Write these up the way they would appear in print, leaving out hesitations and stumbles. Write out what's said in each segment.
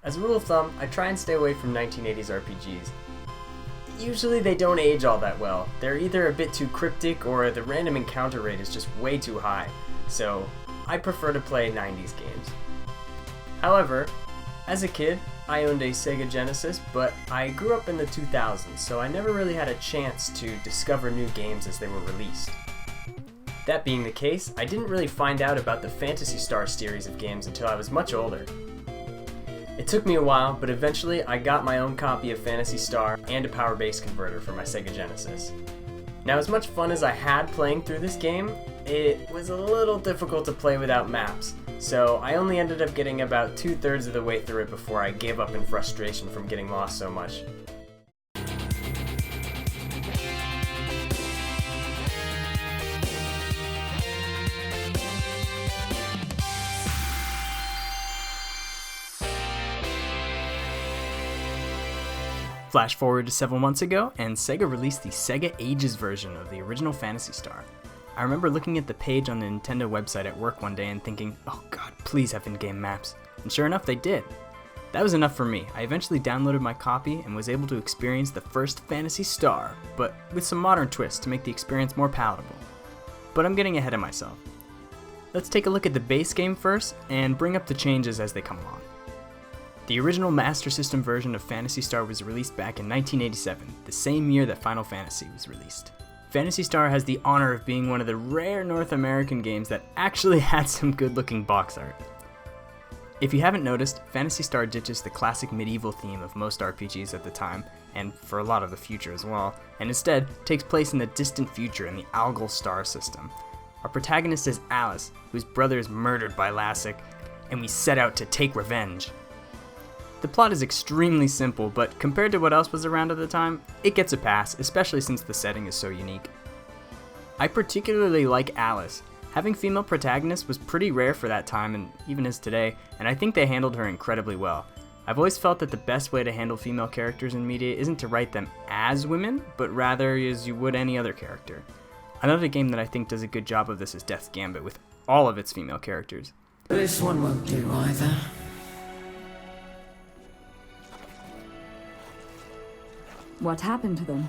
As a rule of thumb, I try and stay away from 1980s RPGs. Usually they don't age all that well. They're either a bit too cryptic or the random encounter rate is just way too high, so I prefer to play 90s games. However, as a kid, I owned a Sega Genesis, but I grew up in the 2000s, so I never really had a chance to discover new games as they were released. That being the case, I didn't really find out about the Phantasy Star series of games until I was much older. It took me a while, but eventually I got my own copy of Phantasy Star and a Powerbase Converter for my Sega Genesis. Now, as much fun as I had playing through this game, it was a little difficult to play without maps, so I only ended up getting about 2/3 of the way through it before I gave up in frustration from getting lost so much. Flash forward to several months ago, and Sega released the Sega Ages version of the original Phantasy Star. I remember looking at the page on the Nintendo website at work one day and thinking, oh god, please have in-game maps. And sure enough, they did. That was enough for me. I eventually downloaded my copy and was able to experience the first Phantasy Star, but with some modern twists to make the experience more palatable. But I'm getting ahead of myself. Let's take a look at the base game first and bring up the changes as they come along. The original Master System version of Phantasy Star was released back in 1987, the same year that Final Fantasy was released. Phantasy Star has the honor of being one of the rare North American games that actually had some good-looking box art. If you haven't noticed, Phantasy Star ditches the classic medieval theme of most RPGs at the time, and for a lot of the future as well, and instead takes place in the distant future in the Algol star system. Our protagonist is Alice, whose brother is murdered by Lassic, and we set out to take revenge. The plot is extremely simple, but compared to what else was around at the time, it gets a pass, especially since the setting is so unique. I particularly like Alice. Having female protagonists was pretty rare for that time and even is today, and I think they handled her incredibly well. I've always felt that the best way to handle female characters in media isn't to write them as women, but rather as you would any other character. Another game that I think does a good job of this is Death's Gambit, with all of its female characters. This one won't do either. What happened to them?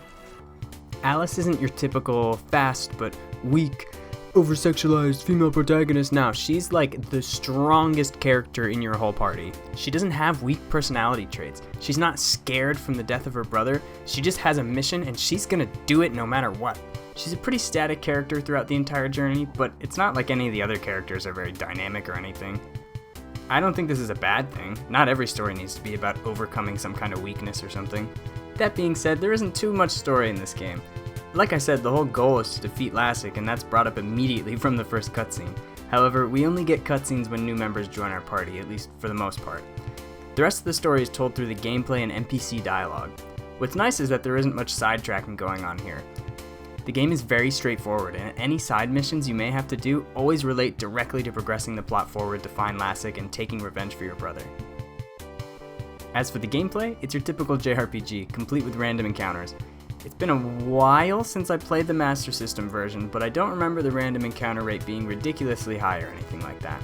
Alice isn't your typical fast but weak, over-sexualized female protagonist. Now, she's like the strongest character in your whole party. She doesn't have weak personality traits. She's not scared from the death of her brother. She just has a mission and she's gonna do it no matter what. She's a pretty static character throughout the entire journey, but it's not like any of the other characters are very dynamic or anything. I don't think this is a bad thing. Not every story needs to be about overcoming some kind of weakness or something. That being said, there isn't too much story in this game. Like I said, the whole goal is to defeat Lassic, and that's brought up immediately from the first cutscene. However, we only get cutscenes when new members join our party, at least for the most part. The rest of the story is told through the gameplay and NPC dialogue. What's nice is that there isn't much sidetracking going on here. The game is very straightforward, and any side missions you may have to do always relate directly to progressing the plot forward to find Lassic and taking revenge for your brother. As for the gameplay, it's your typical JRPG, complete with random encounters. It's been a while since I played the Master System version, but I don't remember the random encounter rate being ridiculously high or anything like that.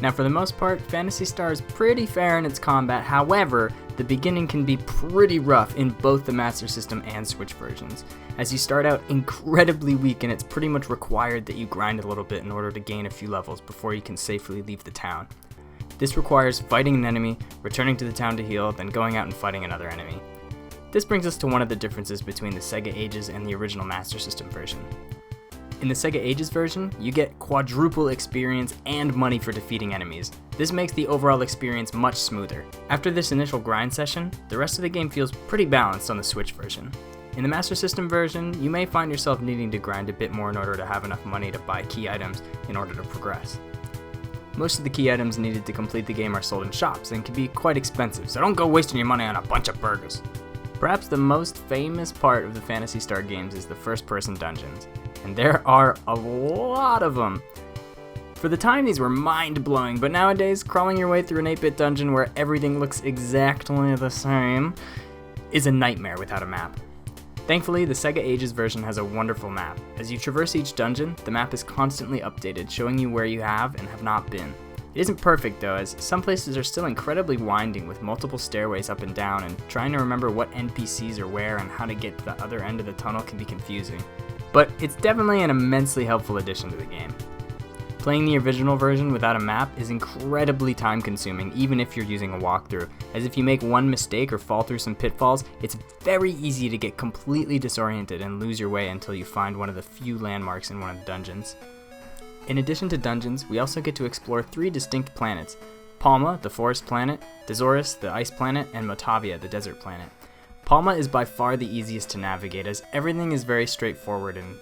Now, for the most part, Phantasy Star is pretty fair in its combat. However, the beginning can be pretty rough in both the Master System and Switch versions, as you start out incredibly weak and it's pretty much required that you grind a little bit in order to gain a few levels before you can safely leave the town. This requires fighting an enemy, returning to the town to heal, then going out and fighting another enemy. This brings us to one of the differences between the Sega Ages and the original Master System version. In the Sega Ages version, you get quadruple experience and money for defeating enemies. This makes the overall experience much smoother. After this initial grind session, the rest of the game feels pretty balanced on the Switch version. In the Master System version, you may find yourself needing to grind a bit more in order to have enough money to buy key items in order to progress. Most of the key items needed to complete the game are sold in shops and can be quite expensive, so don't go wasting your money on a bunch of burgers. Perhaps the most famous part of the Phantasy Star games is the first-person dungeons, and there are a lot of them. For the time, these were mind-blowing, but nowadays, crawling your way through an 8-bit dungeon where everything looks exactly the same is a nightmare without a map. Thankfully, the Sega Ages version has a wonderful map. As you traverse each dungeon, the map is constantly updated, showing you where you have and have not been. It isn't perfect though, as some places are still incredibly winding with multiple stairways up and down, and trying to remember what NPCs are where and how to get to the other end of the tunnel can be confusing. But it's definitely an immensely helpful addition to the game. Playing the original version without a map is incredibly time consuming even if you're using a walkthrough, as if you make one mistake or fall through some pitfalls, it's very easy to get completely disoriented and lose your way until you find one of the few landmarks in one of the dungeons. In addition to dungeons, we also get to explore 3 distinct planets: Palma, the forest planet, Dazorus, the ice planet, and Motavia, the desert planet. Palma is by far the easiest to navigate, as everything is very straightforward and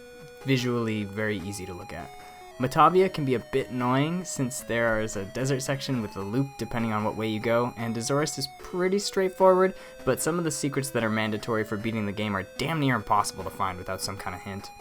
visually very easy to look at. Motavia can be a bit annoying since there is a desert section with a loop depending on what way you go, and Dazorus is pretty straightforward, but some of the secrets that are mandatory for beating the game are damn near impossible to find without some kind of hint.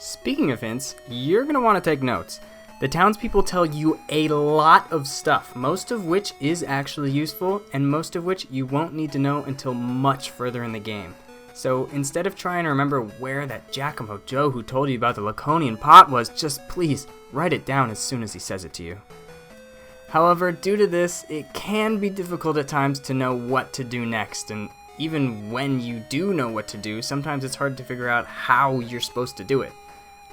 Speaking of hints, you're going to want to take notes. The townspeople tell you a lot of stuff, most of which is actually useful, and most of which you won't need to know until much further in the game. So instead of trying to remember where that Giacomo Joe who told you about the Laconian pot was, just please write it down as soon as he says it to you. However, due to this, it can be difficult at times to know what to do next, and even when you do know what to do, sometimes it's hard to figure out how you're supposed to do it.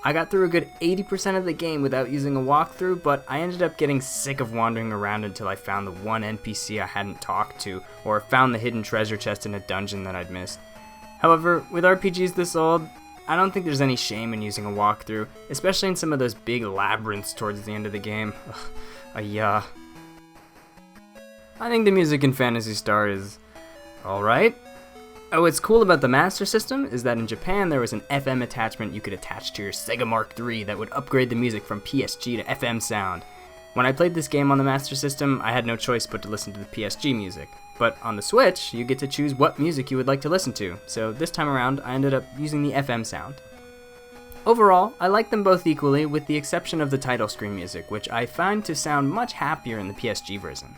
I got through a good 80% of the game without using a walkthrough, but I ended up getting sick of wandering around until I found the one NPC I hadn't talked to, or found the hidden treasure chest in a dungeon that I'd missed. However, with RPGs this old, I don't think there's any shame in using a walkthrough, especially in some of those big labyrinths towards the end of the game. I think the music in Phantasy Star is alright. What's cool about the Master System is that in Japan there was an FM attachment you could attach to your Sega Mark III that would upgrade the music from PSG to FM sound. When I played this game on the Master System, I had no choice but to listen to the PSG music. But on the Switch, you get to choose what music you would like to listen to, so this time around I ended up using the FM sound. Overall, I like them both equally with the exception of the title screen music, which I find to sound much happier in the PSG version.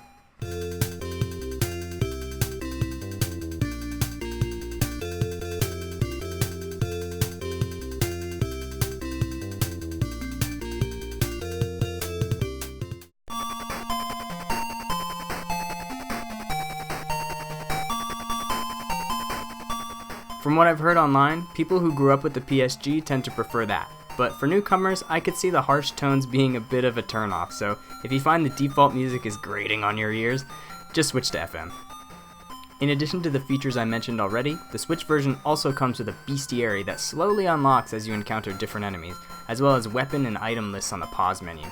From what I've heard online, people who grew up with the PSG tend to prefer that, but for newcomers, I could see the harsh tones being a bit of a turnoff, so if you find the default music is grating on your ears, just switch to FM. In addition to the features I mentioned already, the Switch version also comes with a bestiary that slowly unlocks as you encounter different enemies, as well as weapon and item lists on the pause menu.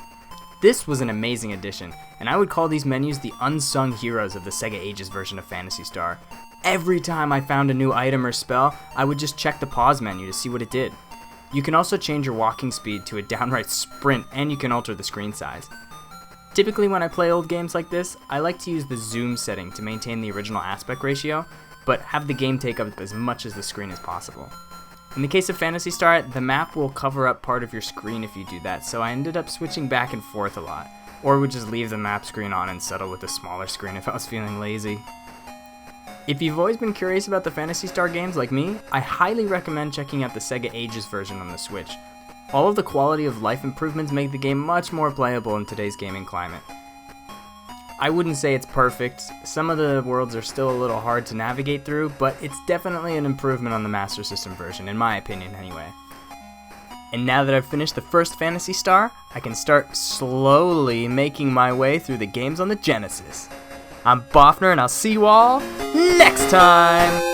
This was an amazing addition, and I would call these menus the unsung heroes of the Sega Ages version of Phantasy Star. Every time I found a new item or spell, I would just check the pause menu to see what it did. You can also change your walking speed to a downright sprint, and you can alter the screen size. Typically when I play old games like this, I like to use the zoom setting to maintain the original aspect ratio, but have the game take up as much as the screen as possible. In the case of Phantasy Star, the map will cover up part of your screen if you do that, so I ended up switching back and forth a lot, or would just leave the map screen on and settle with the smaller screen if I was feeling lazy. If you've always been curious about the Phantasy Star games like me, I highly recommend checking out the Sega Ages version on the Switch. All of the quality of life improvements make the game much more playable in today's gaming climate. I wouldn't say it's perfect, some of the worlds are still a little hard to navigate through, but it's definitely an improvement on the Master System version, in my opinion anyway. And now that I've finished the first Phantasy Star, I can start slowly making my way through the games on the Genesis. I'm Bofner, and I'll see you all next time!